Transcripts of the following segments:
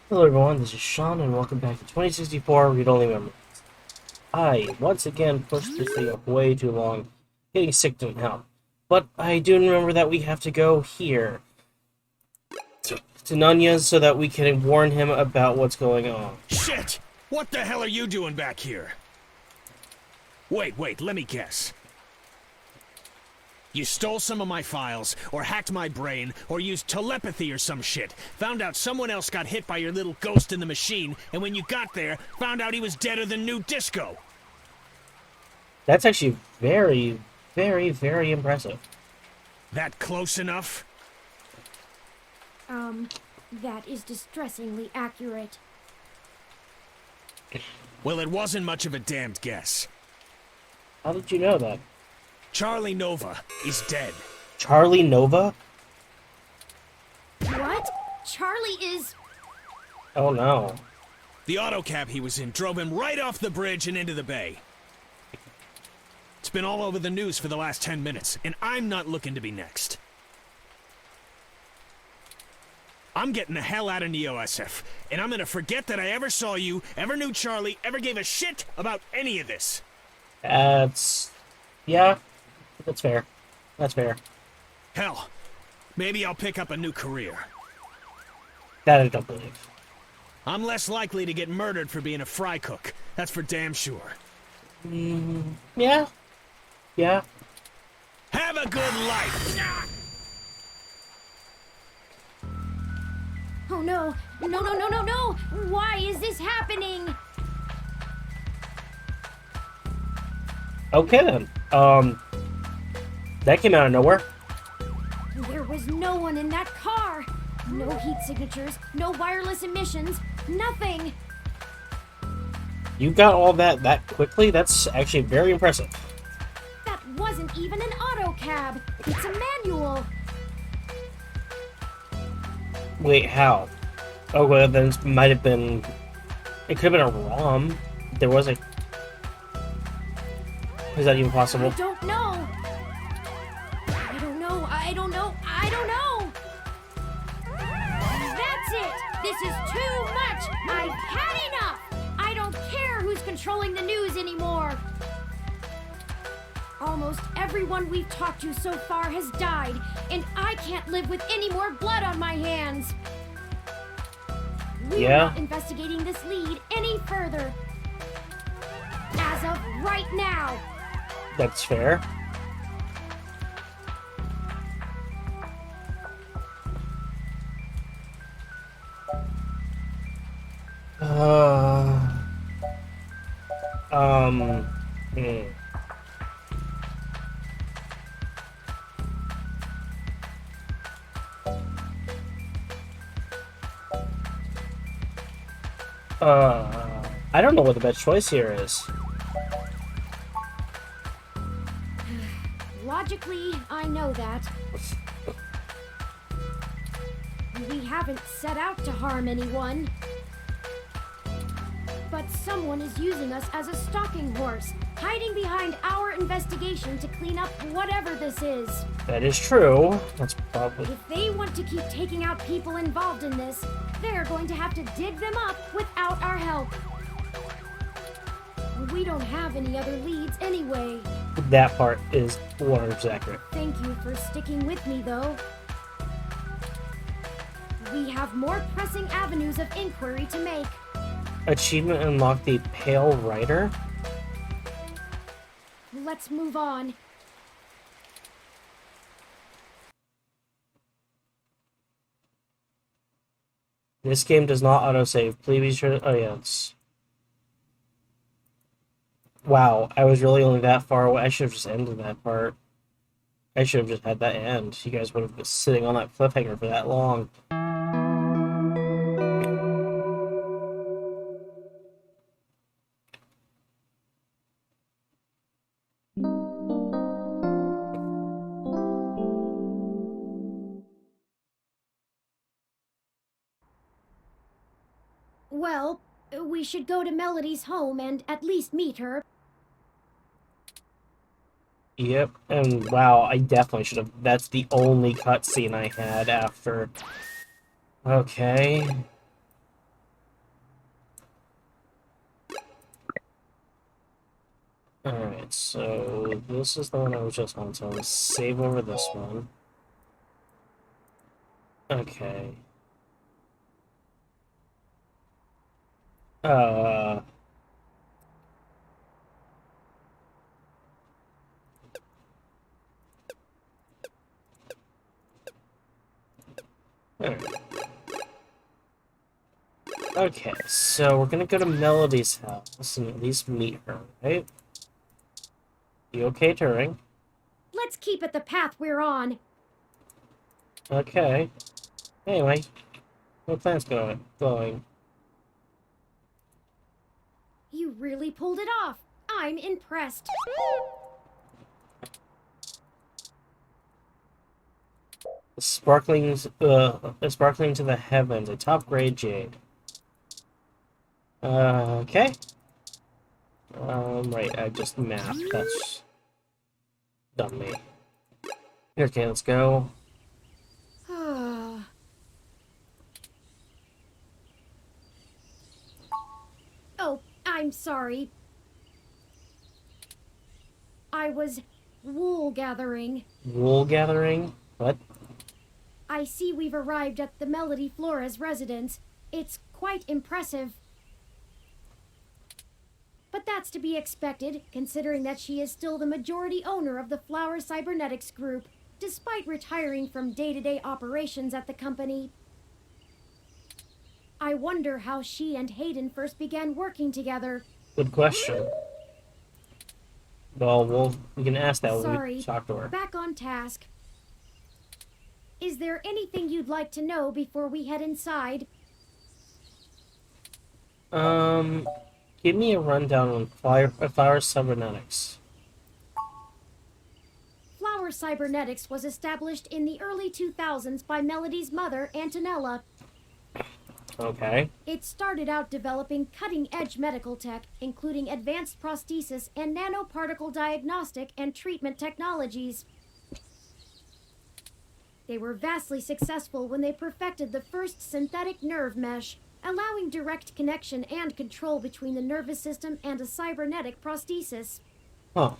Hello everyone, this is Sean, and welcome back to 2064 Read Only Memories. I, once again, pushed this thing up way too long. Getting sick didn't help. But I do remember that we have to go here. To Nunez so that we can warn him about what's going on. Shit! What the hell are you doing back here? Wait, let me guess. You stole some of my files, or hacked my brain, or used telepathy or some shit. Found out someone else got hit by your little ghost in the machine, and when you got there, found out he was deader than new disco. That's actually very, very impressive. That close enough? That is distressingly accurate. Well, it wasn't much of a damned guess. How did you know that? Charlie Nova is dead. Charlie Nova? What? Charlie is... Oh no. The auto cab he was in drove him right off the bridge and into the bay. It's been all over the news for the last 10 minutes, and I'm not looking to be next. I'm getting the hell out of NeoSF, and I'm gonna forget that I ever saw you, ever knew Charlie, ever gave a shit about any of this. Yeah, that's fair. That's fair. Hell, maybe I'll pick up a new career. That I don't believe. I'm less likely to get murdered for being a fry cook. That's for damn sure. Yeah. Yeah. Have a good life! Oh no! No! Why is this happening? Okay then. That came out of nowhere. There was no one in that car! No heat signatures, no wireless emissions, nothing! You got all that quickly? That's actually very impressive. That wasn't even an auto cab! It's a manual! Wait, how? Oh, well, then it might have been... It could have been a ROM. There was a... Is that even possible? I don't know! I don't know! That's it! This is too much! I've had enough! I don't care who's controlling the news anymore! Almost everyone we've talked to so far has died, and I can't live with any more blood on my hands! We are not investigating this lead any further. As of right now. That's fair. Hmm. I don't know what the best choice here is. Logically, I know that. We haven't set out to harm anyone. But someone is using us as a stalking horse, hiding behind our investigation to clean up whatever this is. That is true. That's probably... If they want to keep taking out people involved in this, they're going to have to dig them up without our help. We don't have any other leads anyway. That part is 100% accurate. Thank you for sticking with me, though. We have more pressing avenues of inquiry to make. Achievement unlocked the Pale Rider? Let's move on. This game does not autosave. Please be sure... Oh, yeah, it's... Wow, I was really only that far away. I should have just ended that part. I should have just had that end. You guys would have been sitting on that cliffhanger for that long. Well, we should go to Melody's home and at least meet her. Yep, and wow, I definitely should have... That's the only cutscene I had after... Okay. Alright, so this is the one I was just on, so I'm gonna save over this one. Okay. Uh... alright. Okay, so we're gonna go to Melody's house and at least meet her, right? You okay, Turing? Let's keep it the path we're on. Okay. Anyway, what plan's going? You really pulled it off. I'm impressed. Sparkling to the heavens, a top grade jade. Okay. Right, I just mapped. That's done me. Okay, let's go. Oh, I'm sorry. I was wool gathering. Wool gathering? What? I see we've arrived at the Melody Flores residence. It's quite impressive. But that's to be expected, considering that she is still the majority owner of the Flower Cybernetics Group, despite retiring from day-to-day operations at the company. I wonder how she and Hayden first began working together. Good question. Well, we can ask that when Sorry, we talk to her. back on task. Is there anything you'd like to know before we head inside? Give me a rundown on Flower Cybernetics. Flower Cybernetics was established in the early 2000s by Melody's mother, Antonella. Okay. It started out developing cutting-edge medical tech, including advanced prosthesis and nanoparticle diagnostic and treatment technologies. They were vastly successful when they perfected the first synthetic nerve mesh, allowing direct connection and control between the nervous system and a cybernetic prosthesis. Huh.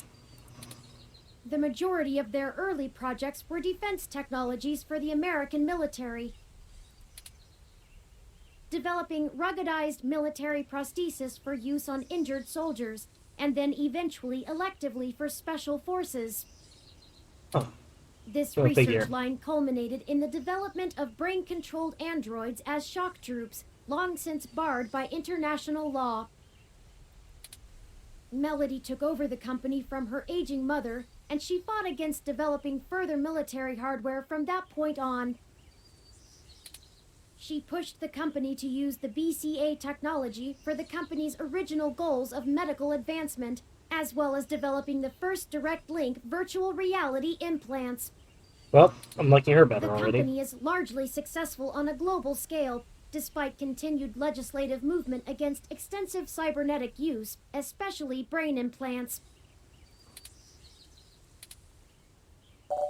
The majority of their early projects were defense technologies for the American military, developing ruggedized military prosthesis for use on injured soldiers, and then eventually electively for special forces. Huh. This Go research figure. line culminated in the development of brain-controlled androids as shock troops, long since barred by international law. Melody took over the company from her aging mother, and she fought against developing further military hardware from that point on. She pushed the company to use the BCA technology for the company's original goals of medical advancement, as well as developing the first direct link virtual reality implants. Well, I'm liking her The better already. company is largely successful on a global scale, despite continued legislative movement against extensive cybernetic use, especially brain implants.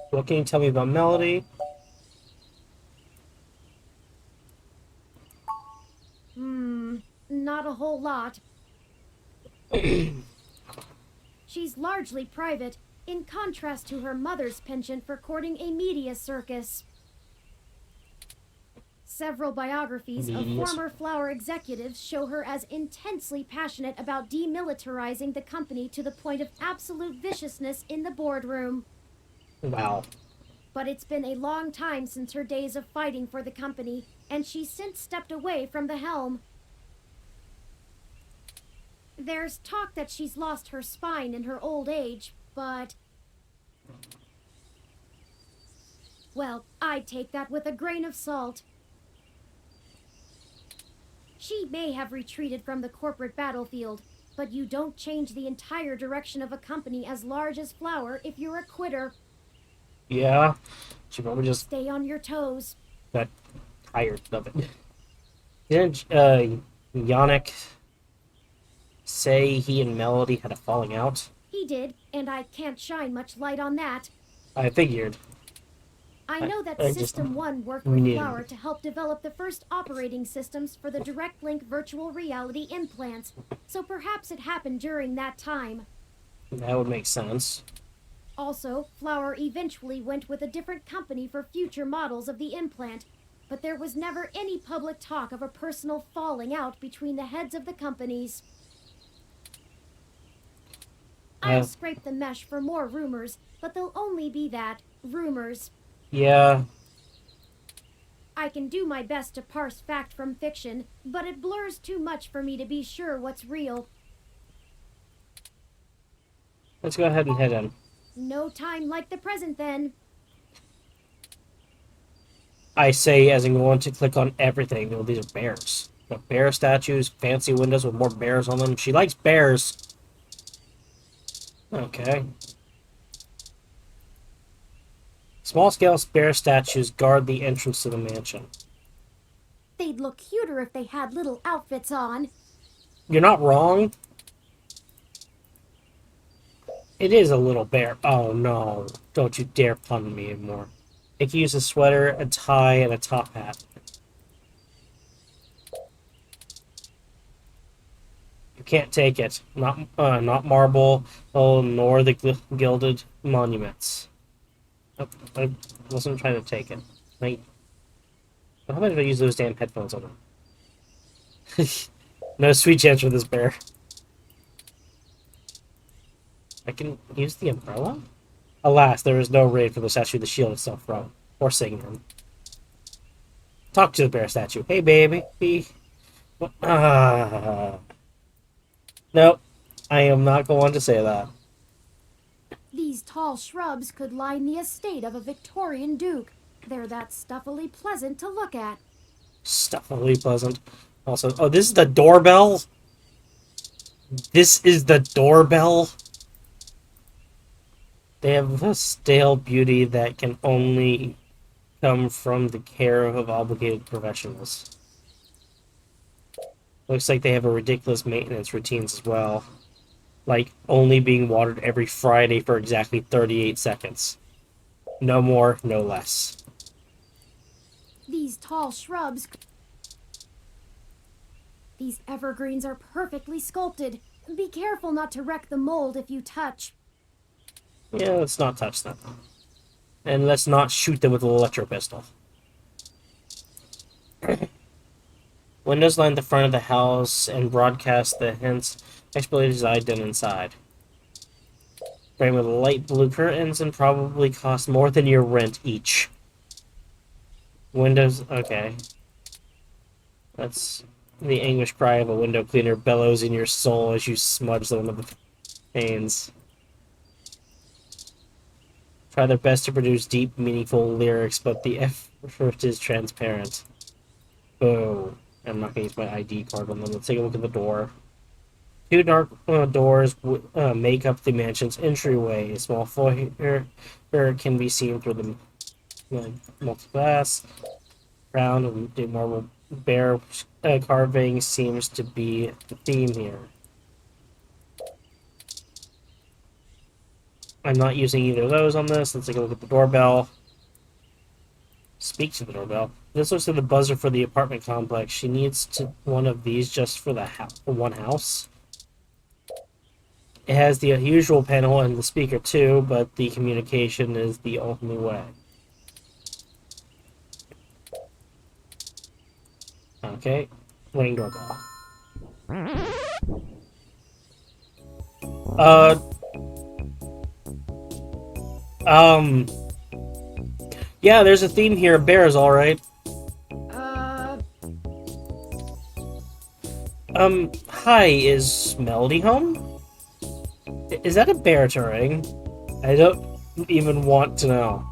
What can you tell me about Melody? Not a whole lot. She's largely private, in contrast to her mother's penchant for courting a media circus. Several biographies of former Flower executives show her as intensely passionate about demilitarizing the company to the point of absolute viciousness in the boardroom. Wow. But it's been a long time since her days of fighting for the company, and she's since stepped away from the helm. There's talk that she's lost her spine in her old age, but... well, I'd take that with a grain of salt. She may have retreated from the corporate battlefield, but you don't change the entire direction of a company as large as Flower if you're a quitter. Yeah. She probably just Stay on your toes. got tired of it. Didn't Yannick say he and Melody had a falling out? He did, and I can't shine much light on that. I figured. I know that I just System 1 worked with needed Flower it. to help develop the first operating systems for the direct link virtual reality implants, so perhaps it happened during that time. That would make sense. Also, Flower eventually went with a different company for future models of the implant, but there was never any public talk of a personal falling out between the heads of the companies. I'll Uh, scrape the mesh for more rumors, but they'll only be that, rumors. yeah. I can do my best to parse fact from fiction, but it blurs too much for me to be sure what's real. Let's go ahead and head in. No time like the present, then. I say as I'm going to click on everything. Well, these are bears. The bear statues, fancy windows with more bears on them. She likes bears. Okay. Small-scale bear statues guard the entrance to the mansion. They'd look cuter if they had little outfits on. You're not wrong. It is a little bear. Oh no. Don't you dare pun me anymore. It can use a sweater, a tie, and a top hat. You can't take it. Not marble, nor the gilded monuments. Oh, I wasn't trying to take it. How about if I use those damn headphones on them? No sweet chance for this bear. I can use the umbrella? Alas, there is no raid for the statue to shield itself from, or Sigmund. Talk to the bear statue. Hey, baby. Nope. I am not going to say that. These tall shrubs could line the estate of a Victorian duke. They're that stuffily pleasant to look at. Stuffily pleasant. Also, oh, this is the doorbell? This is the doorbell? They have a stale beauty that can only come from the care of obligated professionals. Looks like they have a ridiculous maintenance routines as well. Like, only being watered every Friday for exactly 38 seconds. No more, no less. These tall shrubs... These evergreens are perfectly sculpted. Be careful not to wreck the mold if you touch. Yeah, let's not touch them. And let's not shoot them with an electro pistol. Windows line the front of the house and broadcast the hints exploited designed inside. Frame with light blue curtains and probably cost more than your rent each. Windows, okay. That's the anguish cry of a window cleaner bellows in your soul as you smudge them with the panes. Try their best to produce deep, meaningful lyrics, but the effort is transparent. Oh, I'm not going to use my ID card on them. Let's take a look at the door. Two dark doors make up the mansion's entryway. A small foyer can be seen through the multi-glass. Round and marble bear carving seems to be the theme here. I'm not using either of those on this. Let's take a look at the doorbell. Speak to the doorbell. This looks like the buzzer for the apartment complex. She needs one of these just for for one house. It has the usual panel and the speaker too, but the communication is the only way. Okay, ring doorbell. Yeah, there's a theme here. Bears, all right. Hi, is Melody home? Is that a bear, Turing? I don't even want to know.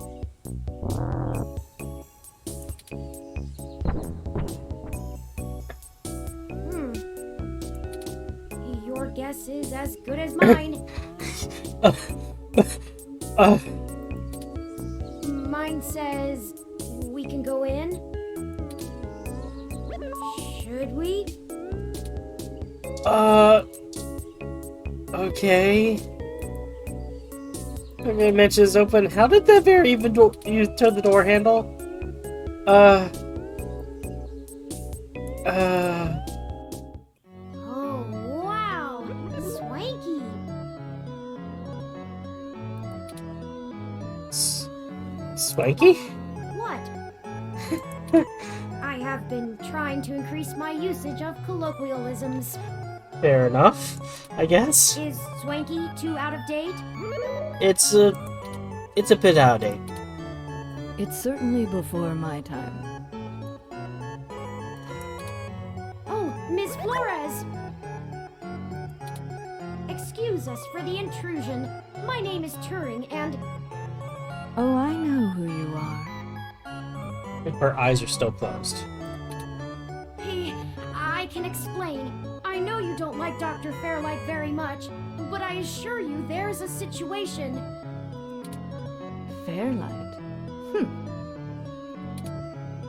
Your guess is as good as mine. Mine says we can go in. Should we? Okay. Okay, Mitch is open. How did the bear even you turn the door handle? Oh, wow! Swanky! Swanky? What? I have been trying to increase my usage of colloquialisms. Fair enough, I guess. Is swanky too out of date? It's a bit out of date. It's certainly before my time. Oh, Miss Flores! Excuse us for the intrusion. My name is Turing, and Oh, I know who you are. Her eyes are still closed. hey, I can explain. I know you don't like Dr. Fairlight very much, but I assure you there's a situation. Fairlight?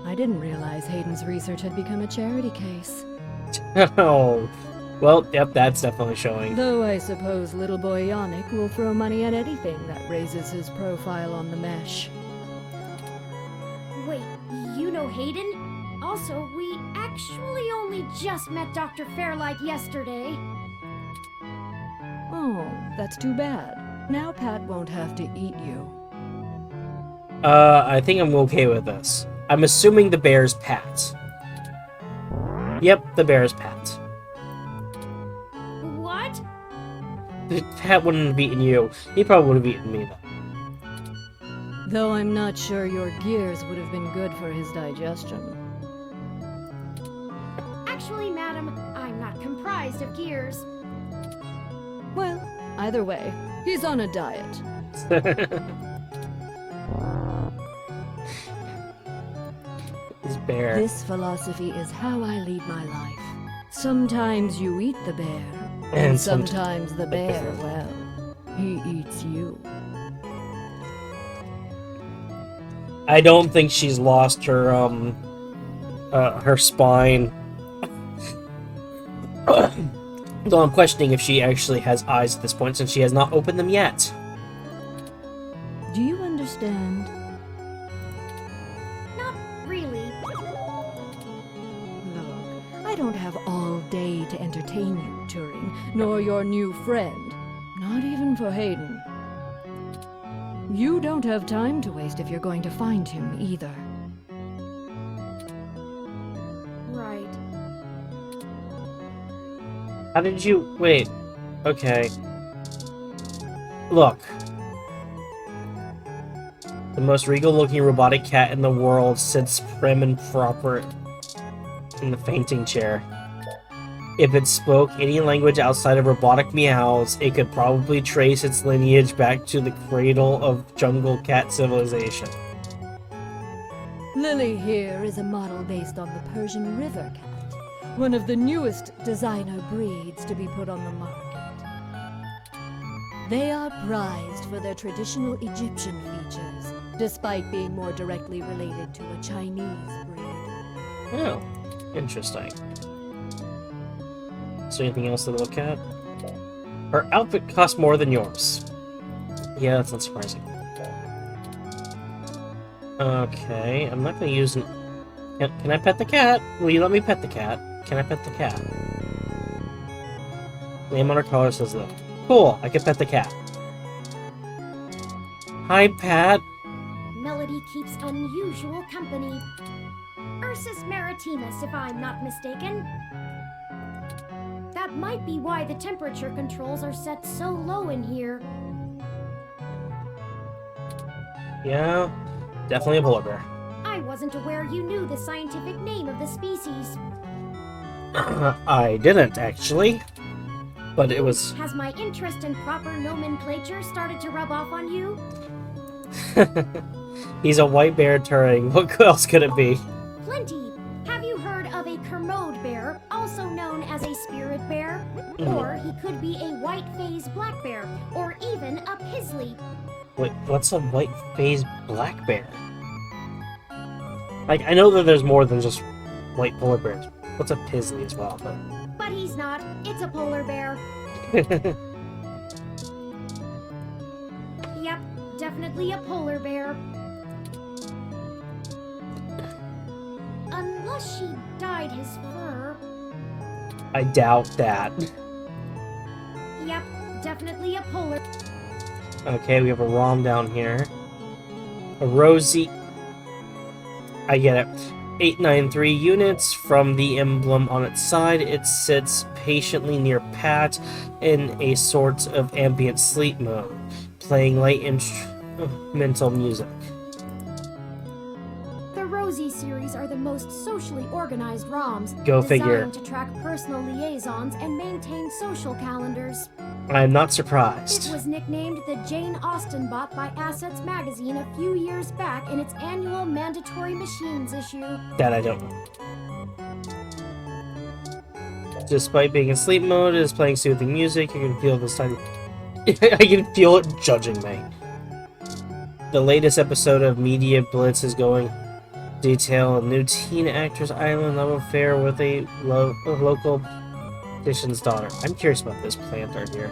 I didn't realize Hayden's research had become a charity case. Oh, well, yep, that's definitely showing. Though I suppose little boy Yannick will throw money at anything that raises his profile on the mesh. Wait, you know Hayden? Also, we actually only just met Dr. Fairlight yesterday. Oh, that's too bad. Now Pat won't have to eat you. I think I'm okay with this. I'm assuming the bear's Pat. Yep, the bear's Pat. What? Pat wouldn't have eaten you. He probably would have eaten me, though. Though I'm not sure your gears would have been good for his digestion. Actually, madam, I'm not comprised of gears. Well, either way, he's on a diet. This bear. This philosophy is how I lead my life. Sometimes you eat the bear, and sometimes the bear, well, he eats you. I don't think she's lost her, her spine. Though I'm questioning if she actually has eyes at this point, since she has not opened them yet. Do you understand? Not really. Look, I don't have all day to entertain you, Turing, nor your new friend. Not even for Hayden. You don't have time to waste if you're going to find him, either. Right. How did you... Wait. Okay. Look. The most regal-looking robotic cat in the world sits prim and proper in the fainting chair. If it spoke any language outside of robotic meows, it could probably trace its lineage back to the cradle of jungle cat civilization. Lily here is a model based on the Persian river cat, one of the newest designer breeds to be put on the market. They are prized for their traditional Egyptian features, despite being more directly related to a Chinese breed. Oh, interesting. Is there anything else to look at? Her outfit costs more than yours. Yeah, that's not surprising. Okay, I'm not gonna use an... Can I pet the cat? Will you let me pet the cat? Can I pet the cat? Name on her collar says that. Cool, I can pet the cat. Hi, Pat. Melody keeps unusual company. Ursus maritimus, if I'm not mistaken. That might be why the temperature controls are set so low in here. Yeah, definitely a polar bear. I wasn't aware you knew the scientific name of the species. I didn't, actually. But it was... Has my interest in proper nomenclature started to rub off on you? He's a white bear Turing. What else could it be? Plenty. Have you heard of a Kermode bear, also known as a spirit bear? Or he could be a white-phased black bear, or even a pizzly. Wait, what's a white-phased black bear? Like, I know that there's more than just white polar bears. What's a pizzly as well, but... But he's not. It's a polar bear. Yep, definitely a polar bear. Unless she dyed his fur. I doubt that. Yep, definitely a polar... Okay, we have a ROM down here. A Rosie... I get it. 893 units from the emblem on its side. It sits patiently near Pat in a sort of ambient sleep mode, playing light instrumental music. The Rosie series are the most socially organized ROMs, Go figure. designed to track personal liaisons and maintain social calendars. I'm not It surprised. was nicknamed the Jane Austen Bot by Assets magazine a few years back in its annual Mandatory Machines issue. That I don't know. Despite being in sleep mode, it is playing soothing music. You can feel this time. I can feel it judging me. The latest episode of Media Blitz is going detail a new teen actress island love affair with a local politician's daughter. I'm curious about this plant art here.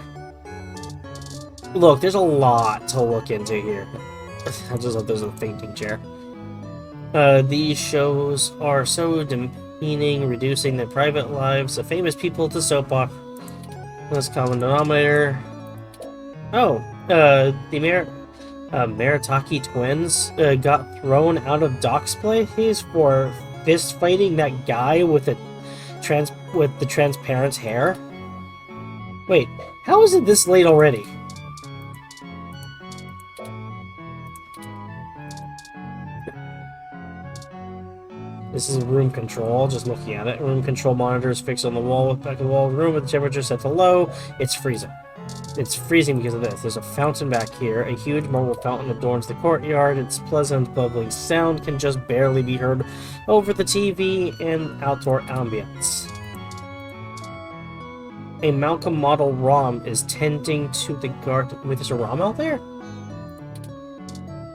Look, there's a lot to look into here. I just hope there's a fainting chair. These shows are so demeaning, reducing the private lives of famous people to soap opera. Most common denominator. Oh, the Maritaki twins got thrown out of Doc's place for fist fighting that guy with the transparent hair. Wait, how is it this late already? This is room control, just looking at it. Room control monitors fixed on the wall, back of the wall of the room with the temperature set to low. It's freezing. It's freezing because of this. There's a fountain back here. A huge marble fountain adorns the courtyard. Its pleasant, bubbling sound can just barely be heard over the TV and outdoor ambience. A Malcolm model ROM is tending to the garden. Wait, there's a ROM out there?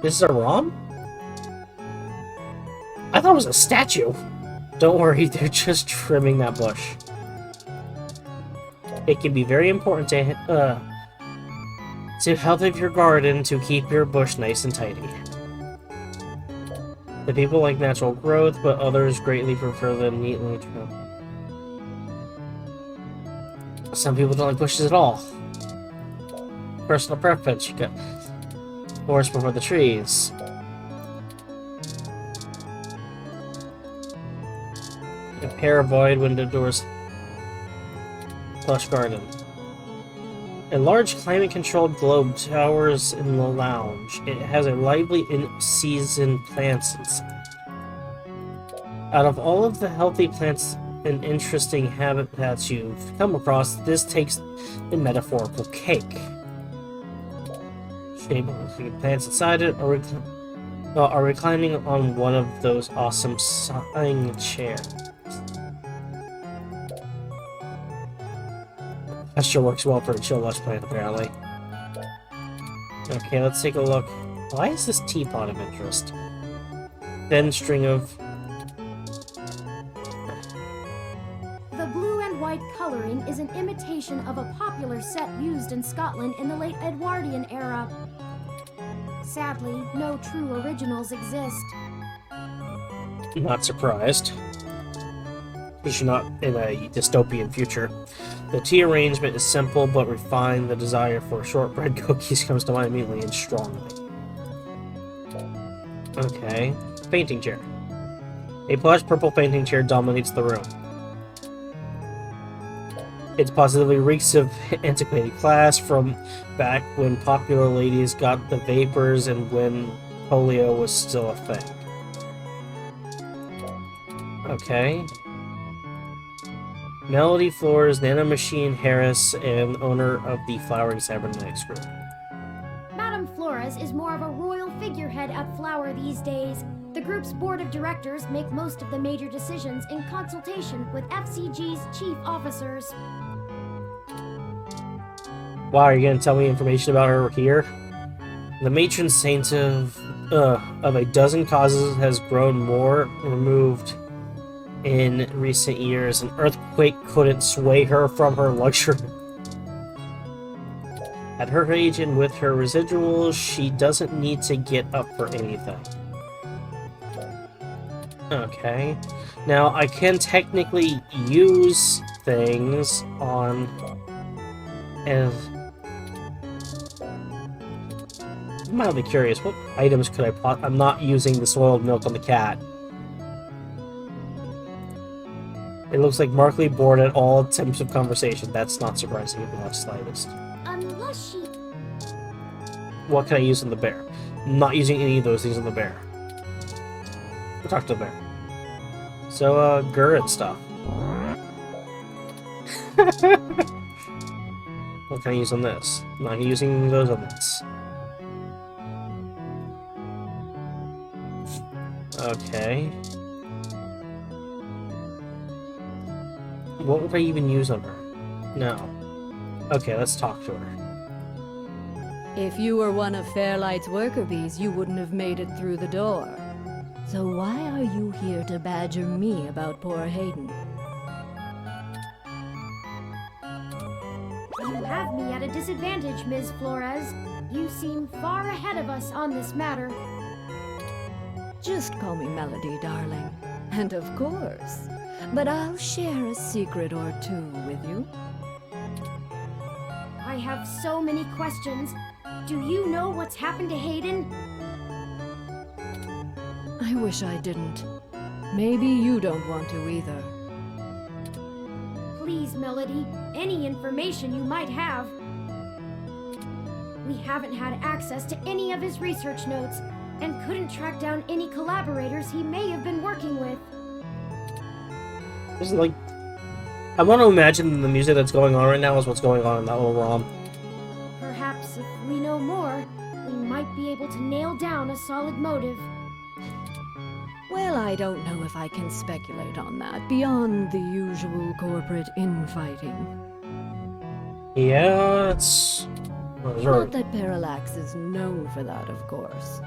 This is a ROM? I thought it was a statue. Don't worry, they're just trimming that bush. It can be very important to health of your garden to keep your bush nice and tidy. The people like natural growth, but others greatly prefer the neatly trimmed. Some people don't like bushes at all. Personal preference, you got forest before the trees. A pair of wide window doors. Plush garden. A large climate-controlled globe towers in the lounge. It has a lively in-season plants inside. Out of all of the healthy plants and interesting habitats you've come across, this takes the metaphorical cake. Shape of the plants inside it are reclining on one of those awesome sighing chairs. That sure works well for a chill lush plant, apparently. Okay, let's take a look. Why is this teapot of interest? Thin string of... The blue and white coloring is an imitation of a popular set used in Scotland in the late Edwardian era. Sadly, no true originals exist. Not surprised. You should not in a dystopian future. The tea arrangement is simple but refined. The desire for shortbread cookies comes to mind immediately and strongly. Okay. Painting chair. A plush purple painting chair dominates the room. It positively reeks of antiquated class from back when popular ladies got the vapors and when polio was still a thing. Okay. Melody Floors, Nanomachine Harris, and owner of the Flowering Cybernetics Group. Madame Flores is more of a royal figurehead at Flower these days. The group's board of directors make most of the major decisions in consultation with FCG's chief officers. Wow, are you gonna tell me information about her here? The matron saint of a dozen causes has grown more removed in recent years. An earthquake couldn't sway her from her luxury. At her age and with her residuals, she doesn't need to get up for anything. Okay. Now, I can technically use things on... I'm mildly curious. What items could I I'm not using the soiled milk on the cat. It looks like markedly bored at all attempts of conversation. That's not surprising in the slightest. Unless she... What can I use on the bear? I'm not using any of those things on the bear. We'll talk to the bear. So, Gur and stuff. What can I use on this? I'm not using those on this. Okay. What would I even use on her? No. Okay, let's talk to her. If you were one of Fairlight's worker bees, you wouldn't have made it through the door. So why are you here to badger me about poor Hayden? You have me at a disadvantage, Ms. Flores. You seem far ahead of us on this matter. Just call me Melody, darling. And of course. But I'll share a secret or two with you. I have so many questions. Do you know what's happened to Hayden? I wish I didn't. Maybe you don't want to either. Please, Melody, any information you might have. We haven't had access to any of his research notes, and couldn't track down any collaborators he may have been working with. This is like... I want to imagine the music that's going on right now is what's going on in that little ROM. Perhaps if we know more, we might be able to nail down a solid motive. Well, I don't know if I can speculate on that beyond the usual corporate infighting. Yeah, it's... Not that Parallax is known for that, of course.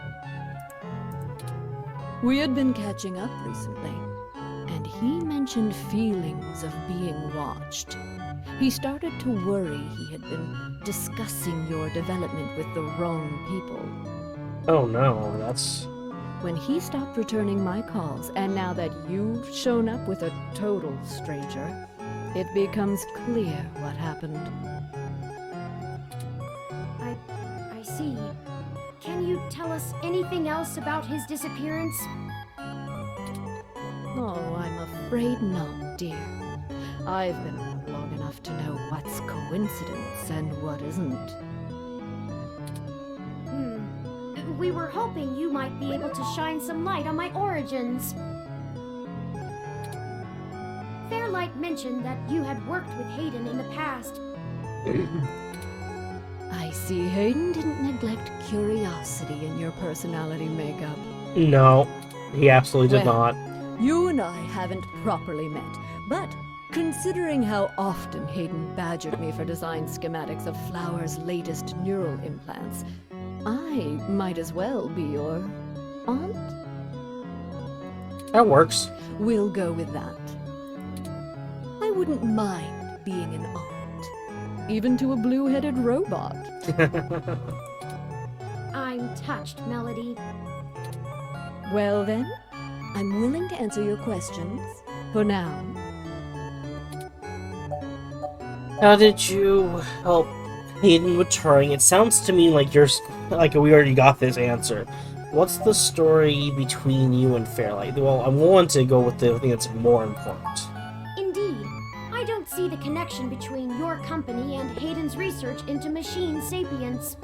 We had been catching up recently, and he mentioned feelings of being watched. He started to worry he had been discussing your development with the wrong people. Oh no, that's... When he stopped returning my calls, and now that you've shown up with a total stranger, it becomes clear what happened. I see. Can you tell us anything else about his disappearance? Oh, I'm afraid not, dear. I've been around long enough to know what's coincidence and what isn't. We were hoping you might be able to shine some light on my origins. Fairlight mentioned that you had worked with Hayden in the past. I see Hayden didn't neglect curiosity in your personality makeup. No, he absolutely did Well, not. You and I haven't properly met, but considering how often Hayden badgered me for design schematics of Flower's latest neural implants, I might as well be your aunt? That works. We'll go with that. I wouldn't mind being an aunt, even to a blue-headed robot. I'm touched, Melody. Well then, I'm willing to answer your questions, for now. How did you help Hayden with Turing? It sounds to me like like we already got this answer. What's the story between you and Fairlight? Well, I want to go with the thing that's more important. Indeed. I don't see the connection between your company and Hayden's research into machine sapience.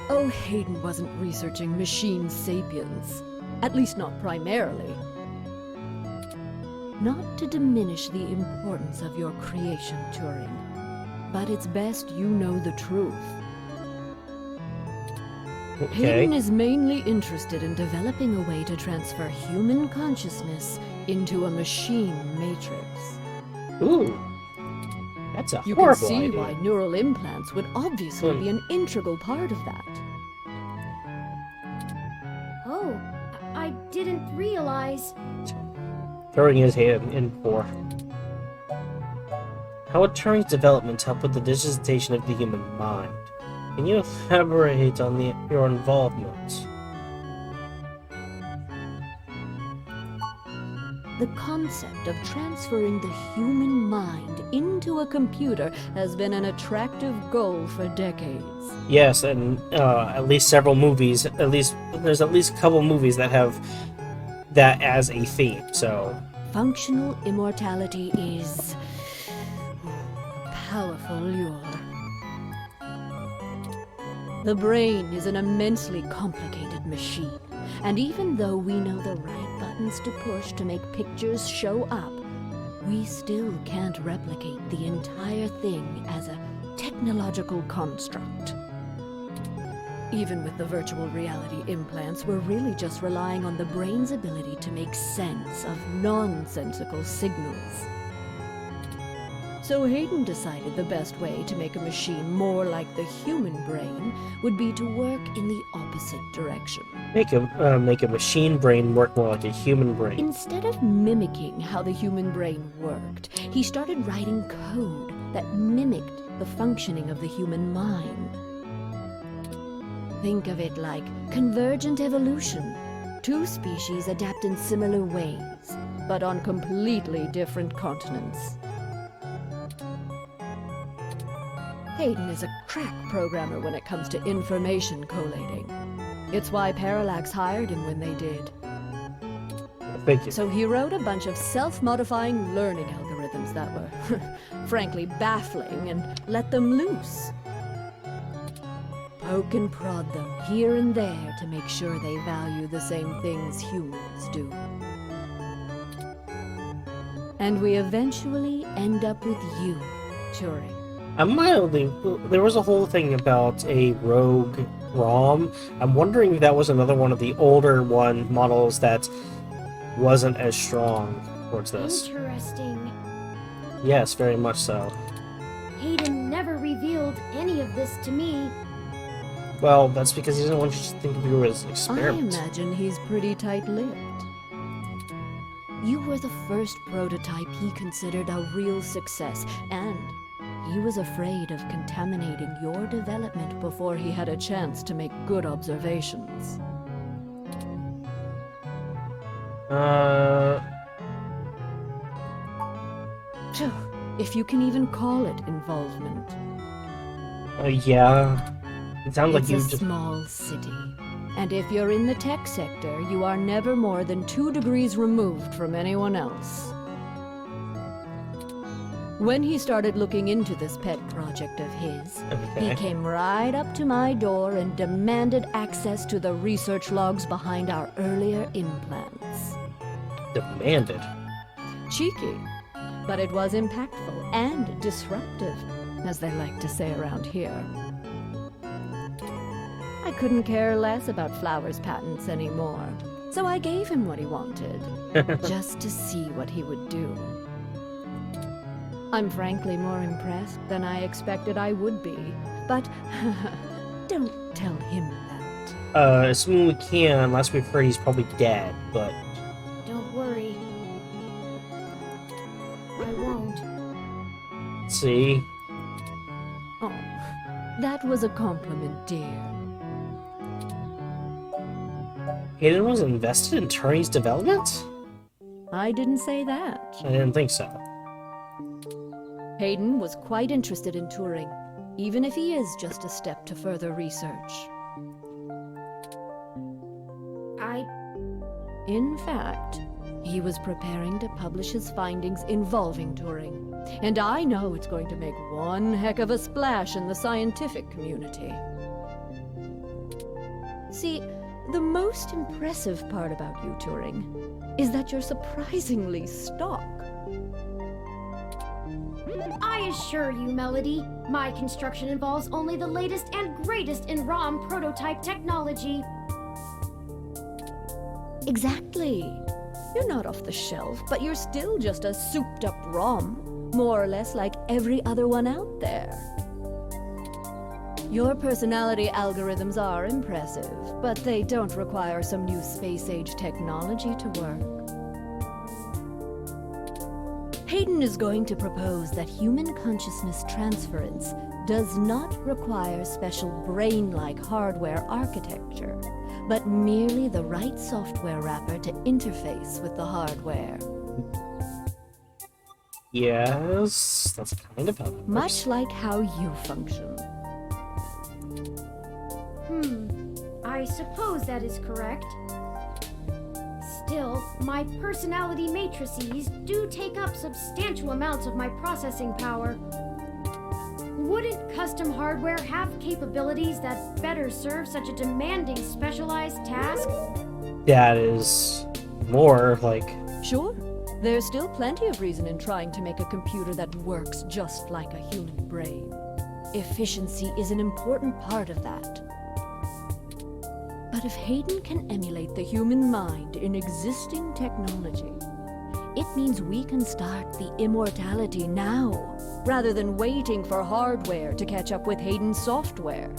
Oh, Hayden wasn't researching machine sapiens. At least not primarily. Not to diminish the importance of your creation, Turing, but it's best you know the truth. Okay. Hayden is mainly interested in developing a way to transfer human consciousness into a machine matrix. Ooh. That's a You can horrible see idea. why neural implants would obviously be an integral part of that. Oh, I didn't realize. Turing is Hayden in 4. How would Turing's development help with the digitization of the human mind? Can you elaborate on your involvement? The concept of transferring the human mind into a computer has been an attractive goal for decades. Yes, and at least several movies, there's at least a couple movies that have that as a theme, so... Functional immortality is a powerful lure. The brain is an immensely complicated machine, and even though we know the right buttons to push to make pictures show up, we still can't replicate the entire thing as a technological construct. Even with the virtual reality implants, we're really just relying on the brain's ability to make sense of nonsensical signals. So Hayden decided the best way to make a machine more like the human brain would be to work in the opposite direction. Make a machine brain work more like a human brain. Instead of mimicking how the human brain worked, he started writing code that mimicked the functioning of the human mind. Think of it like convergent evolution. Two species adapt in similar ways, but on completely different continents. Hayden is a crack programmer when it comes to information collating. It's why Parallax hired him when they did. Thank you. So he wrote a bunch of self-modifying learning algorithms that were, frankly, baffling and let them loose. Poke and prod them here and there to make sure they value the same things humans do. And we eventually end up with you, Turing. There was a whole thing about a rogue ROM. I'm wondering if that was another one of the older models that wasn't as strong towards this. Interesting. Yes, very much so. Hayden never revealed any of this to me. Well, that's because he doesn't want you to think of you as an experiment. I imagine he's pretty tight-lipped. You were the first prototype he considered a real success, and he was afraid of contaminating your development before he had a chance to make good observations. If you can even call it involvement. Yeah. It sounds like you It's a just... small city. And if you're in the tech sector, you are never more than 2 degrees removed from anyone else. When he started looking into this pet project of his, he came right up to my door and demanded access to the research logs behind our earlier implants. Demanded? Cheeky, but it was impactful and disruptive, as they like to say around here. I couldn't care less about Flowers' patents anymore, so I gave him what he wanted, just to see what he would do. I'm frankly more impressed than I expected I would be, but don't tell him that. As soon as we can, last we've heard he's probably dead, but... Don't worry. I won't. See? Oh, that was a compliment, dear. Hayden was invested in Turing's development? I didn't say that. I didn't think so. Hayden was quite interested in Turing, even if he is just a step to further research. In fact, he was preparing to publish his findings involving Turing, and I know it's going to make one heck of a splash in the scientific community. See, the most impressive part about you, Turing, is that you're surprisingly stock. I assure you, Melody, my construction involves only the latest and greatest in ROM prototype technology. Exactly. You're not off the shelf, but you're still just a souped-up ROM, more or less like every other one out there. Your personality algorithms are impressive, but they don't require some new space-age technology to work. Hayden is going to propose that human consciousness transference does not require special brain-like hardware architecture, but merely the right software wrapper to interface with the hardware. Yes, that's kind of how that works. Much like how you function. I suppose that is correct. Still, my personality matrices do take up substantial amounts of my processing power. Wouldn't custom hardware have capabilities that better serve such a demanding specialized task? That is more like... Sure, there's still plenty of reason in trying to make a computer that works just like a human brain. Efficiency is an important part of that. But if Hayden can emulate the human mind in existing technology, it means we can start the immortality now, rather than waiting for hardware to catch up with Hayden's software.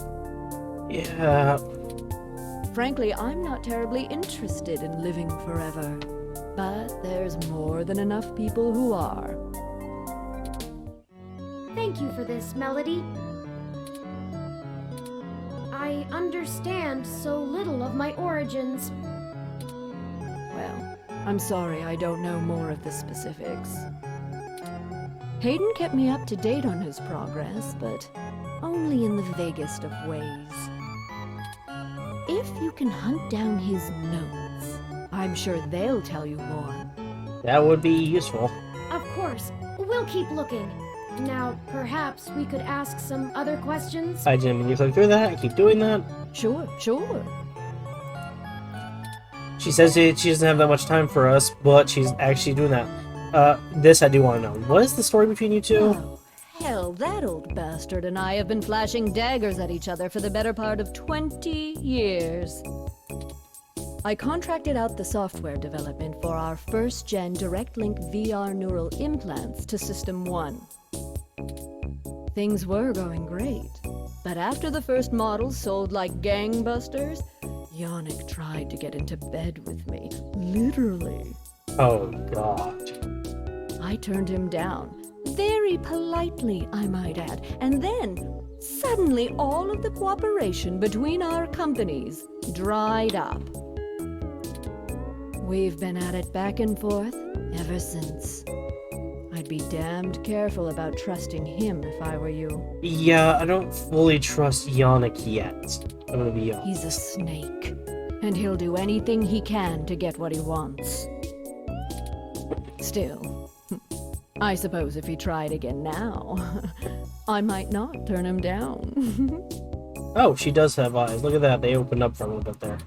Yeah... Frankly, I'm not terribly interested in living forever, but there's more than enough people who are. Thank you for this, Melody. I understand so little of my origins. Well, I'm sorry I don't know more of the specifics. Hayden kept me up to date on his progress, but only in the vaguest of ways. If you can hunt down his notes, I'm sure they'll tell you more. That would be useful. Of course, we'll keep looking. Now, perhaps we could ask some other questions? I didn't mean to click through that. I keep doing that. Sure. She says she doesn't have that much time for us, but she's actually doing that. This I do want to know. What is the story between you two? Oh, hell, that old bastard and I have been flashing daggers at each other for the better part of 20 years. I contracted out the software development for our first-gen direct-link VR neural implants to System 1. Things were going great, but after the first models sold like gangbusters, Yannick tried to get into bed with me, literally. Oh, God. I turned him down, very politely, I might add, and then, suddenly all of the cooperation between our companies dried up. We've been at it back and forth ever since. I'd be damned careful about trusting him if I were you. Yeah, I don't fully trust Yannick yet. I'm gonna be honest. He's a snake, and he'll do anything he can to get what he wants. Still, I suppose if he tried again now, I might not turn him down. Oh, she does have eyes. Look at that. They opened up for a little bit there.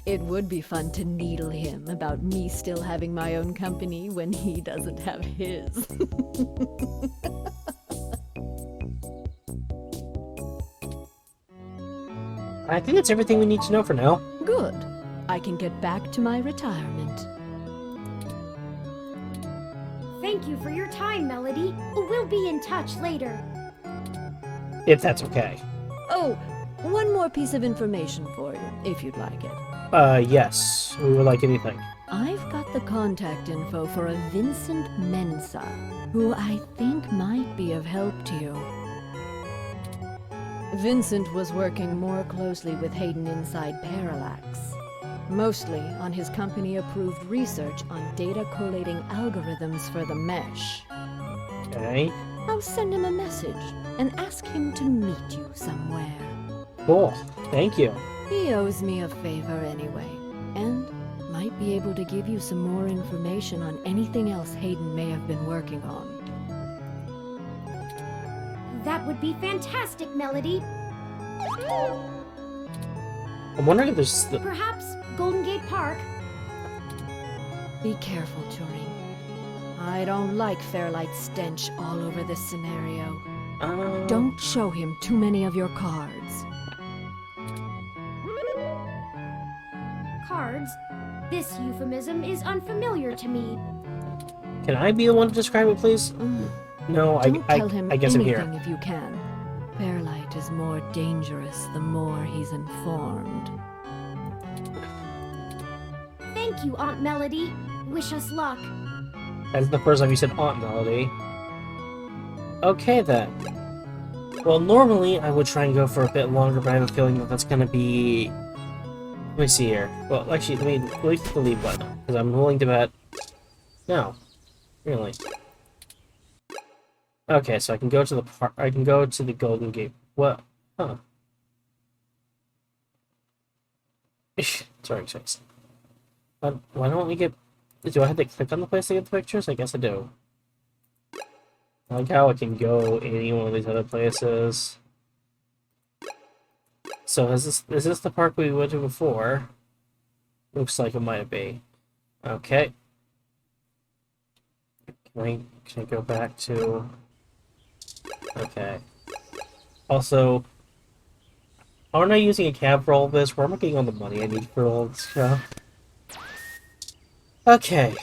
It would be fun to needle him about me still having my own company when he doesn't have his. I think that's everything we need to know for now. Good. I can get back to my retirement. Thank you for your time, Melody. We'll be in touch later. If that's okay. Oh, one more piece of information for you, if you'd like it. Yes. We would like anything. I've got the contact info for a Vincent Mensa, who I think might be of help to you. Vincent was working more closely with Hayden inside Parallax, mostly on his company-approved research on data collating algorithms for the mesh. Okay. I'll send him a message and ask him to meet you somewhere. Cool. Thank you. He owes me a favor anyway, and might be able to give you some more information on anything else Hayden may have been working on. That would be fantastic, Melody. I'm wondering if there's... Perhaps Golden Gate Park? Be careful, Turing. I don't like Fairlight's stench all over this scenario. Don't show him too many of your cards. Cards? This euphemism is unfamiliar to me. Can I be the one to describe it, please? No, Don't tell him I guess I'm anything here. if you can. Fairlight is more dangerous the more he's informed. Thank you, Aunt Melody. Wish us luck. That's the first time you said Aunt Melody. Okay, then. Well, normally I would try and go for a bit longer, but I have a feeling that that's gonna be... Let me see here. Well, actually, let me click the leave button, because I'm willing to bet... No. Really. Okay, so I can go to the park. I can go to the Golden Gate. What? Huh. Sorry, face. Why don't we get... Do I have to click on the place to get the pictures? I guess I do. I like how I can go any one of these other places. So is this the park we went to before? Looks like it might be. Okay. Can I go back to... Okay. Also, aren't I using a cab for all of this? Where am I getting all the money I need for all this stuff? Okay.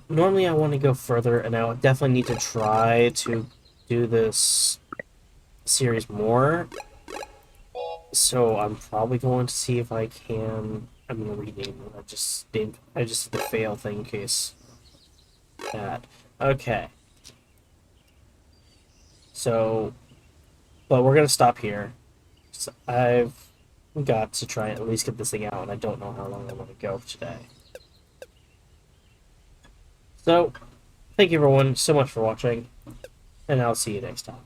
Normally I want to go further, and I definitely need to try to do this series more. So I'm probably going to see if I can... I'm gonna rename it. I just did the fail thing in case that. Okay. So, but we're gonna stop here. So I've got to try and at least get this thing out, and I don't know how long I want to go today. So, thank you everyone so much for watching, and I'll see you next time.